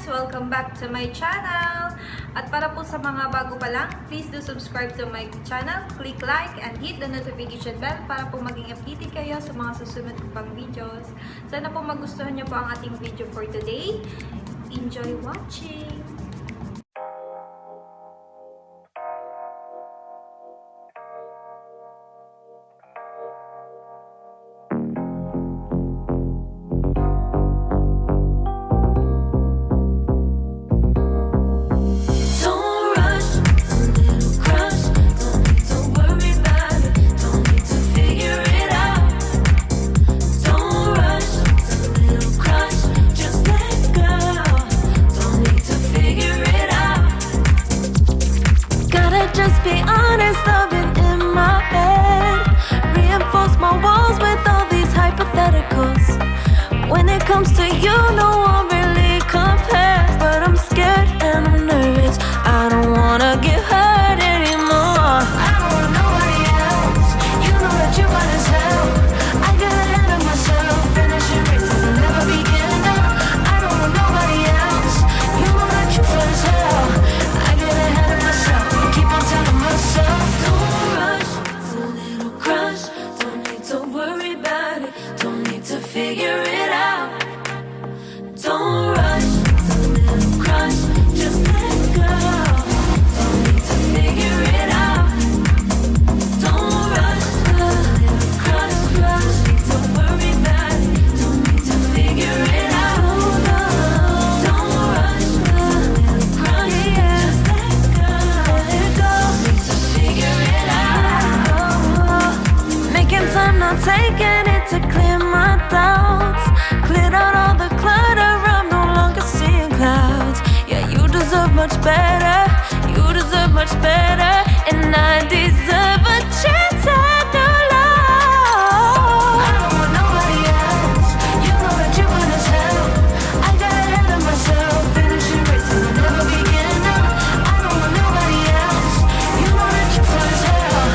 guys! Welcome back to my channel! At para po sa mga bago pa lang, please do subscribe to my channel, click like, and hit the notification bell para po maging updated kayo sa mga susunod ko pang videos. Sana po magustuhan nyo po ang ating video for today. Enjoy watching! Just be honest, I've been in my head. Reinforce my walls with all these hypotheticals. When it comes to you, no one really compares. But I'm scared and I'm nervous. I don't wanna get hurt anymore. I don't want nobody else. You know that you got as hell. I get ahead of myself. Finishing races and never begin. I don't want nobody else. You know that you fun as hell. I get ahead of myself. Keep on telling myself, don't rush, it's a little crush. Don't need to worry about it, don't need to figure it out. Don't rush, it's a little crush. Just let go, don't need to figure it out. Don't rush, a little crush. Don't need to worry about it, don't need to figure it out. Don't rush, a little crush. Just let go. Making time, not taking it to clear my doubts. Cleared out all the clutter, I'm no longer seeing clouds. Yeah, you deserve much better. You deserve much better. And I deserve a chance at new love. I don't want nobody else. You know that you want as hell. I got ahead of myself. Finishing races and never begin. I don't want nobody else. You know that you fun as hell.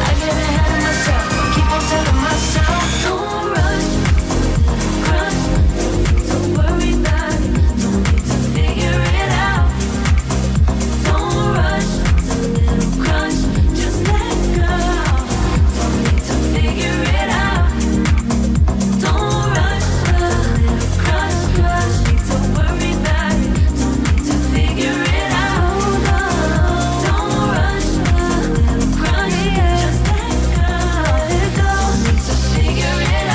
I get ahead of myself. Keep on telling myself, don't rush, crush. Don't worry about it. Don't need to figure it out. Don't rush, it's a little crush. Just let go. Don't need to figure it out. Don't rush, a little crush. Need to worry about it. Don't need to figure it out. Don't rush, a little crush. Just let go. Need to figure it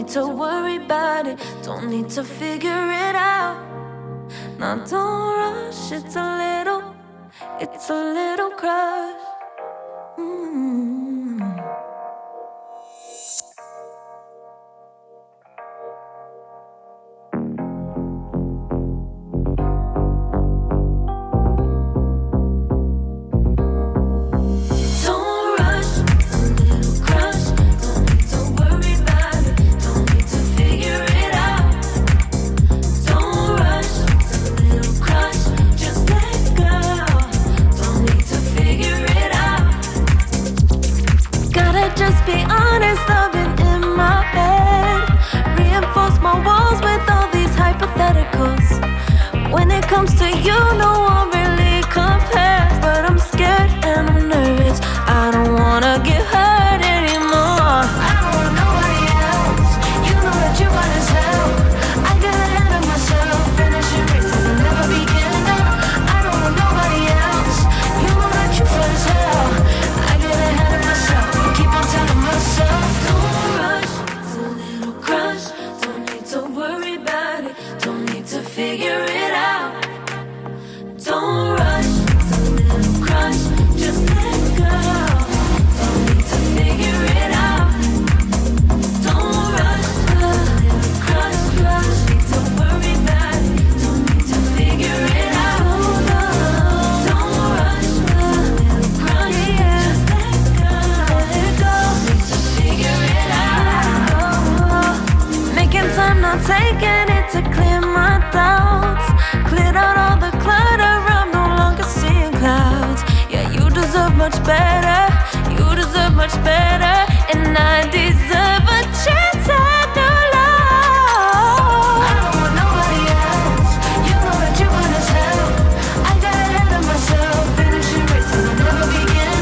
to worry about it, don't need to figure it out. Now don't rush, it's a little crush. Just be honest, I've been in my head. Reinforce my walls with all these hypotheticals. When it comes to you, no one really compares. But I'm scared and I'm nervous. I don't wanna get hurt anymore. I don't want nobody else. You know that you got as hell. I get ahead of myself. Finishing races and never begin. I don't want nobody else. You know that you fun as hell. I get ahead of myself. Keep on telling myself. much better, and I deserve a chance at new love. I don't want nobody else. You know that you want as hell. I got ahead of myself, finishing races I'll never begin.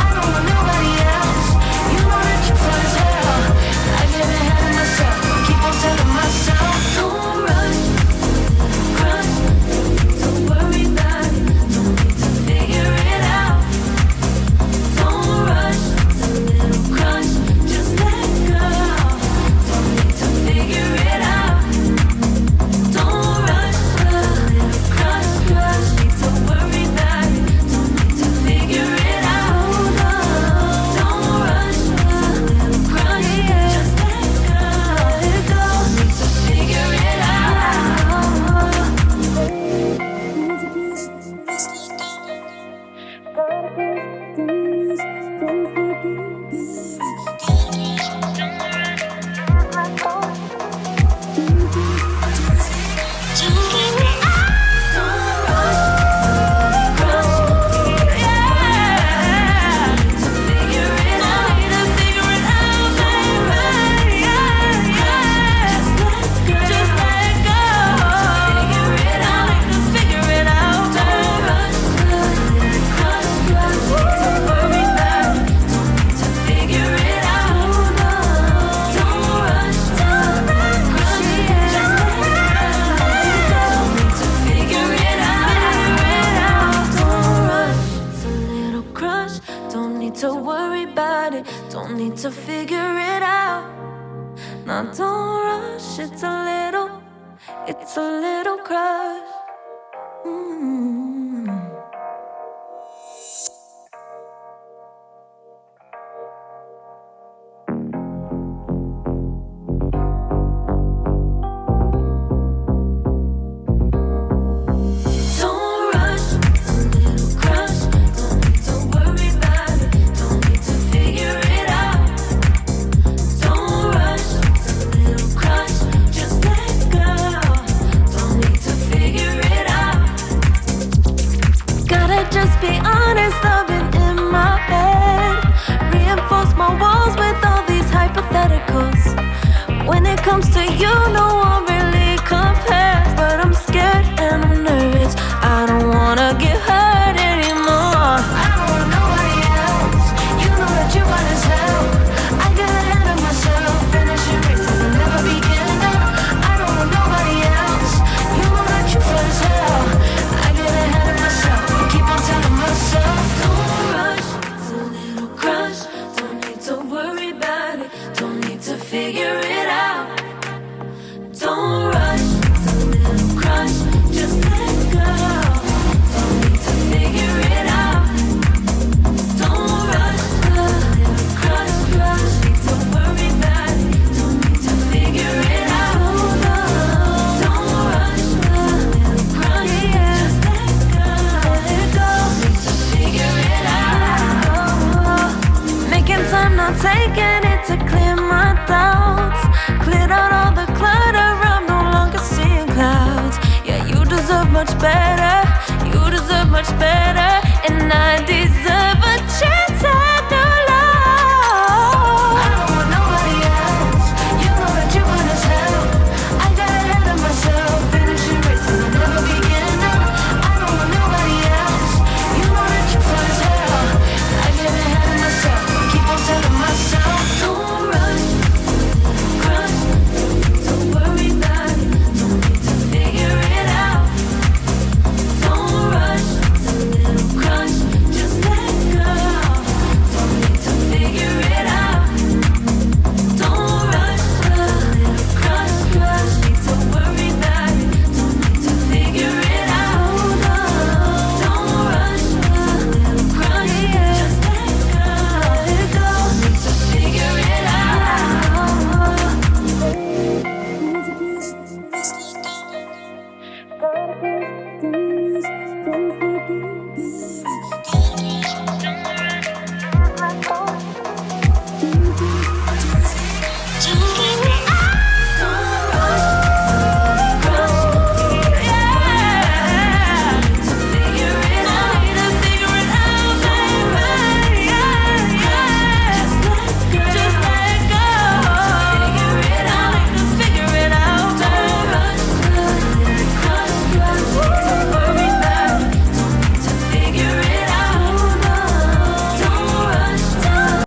I don't want nobody else. You know that you fun as hell. I get ahead of myself, keep on telling myself, don't rush, crush, don't worry about it, don't need to figure it out. Don't rush, it's a little crush, just let go. Don't need to figure it out. Don't rush, a little crush, need to worry about it, don't need to figure it out. Don't rush, a little crush, just let go. Don't need to figure it to worry about it, don't need to figure it out. Now don't rush, it's a little crush. Don't rush, it's a little crush. Don't need to worry about it, don't need to figure it out. Don't rush, it's a little crush, just let go. Don't need to figure it out. Gotta just be honest, I've been in my head. Reinforce my walls with all these hypotheticals. When it comes to you, no one really compares. But I'm scared and I'm nervous, I don't wanna get hurt anymore. I don't want nobody else. You know that you fun as hell. I get ahead of myself, finishing races I'll never begin. I don't want nobody else. You know that you fun as hell. I get ahead of myself, keep on telling myself, don't rush, it's a little crush. Don't need to worry about it, don't need to figure it out. Don't rush, it's a little crush, just let go. Don't need to figure it out. Don't rush, a little crush, need to worry about it, don't need to figure it out. Don't rush, a little crush, just let go. Need to figure it out. Making time, not taking it to clear my doubts. Cleared out all the clutter, I'm no longer seeing clouds. Yeah, you deserve much better, you deserve much better, and I deserve a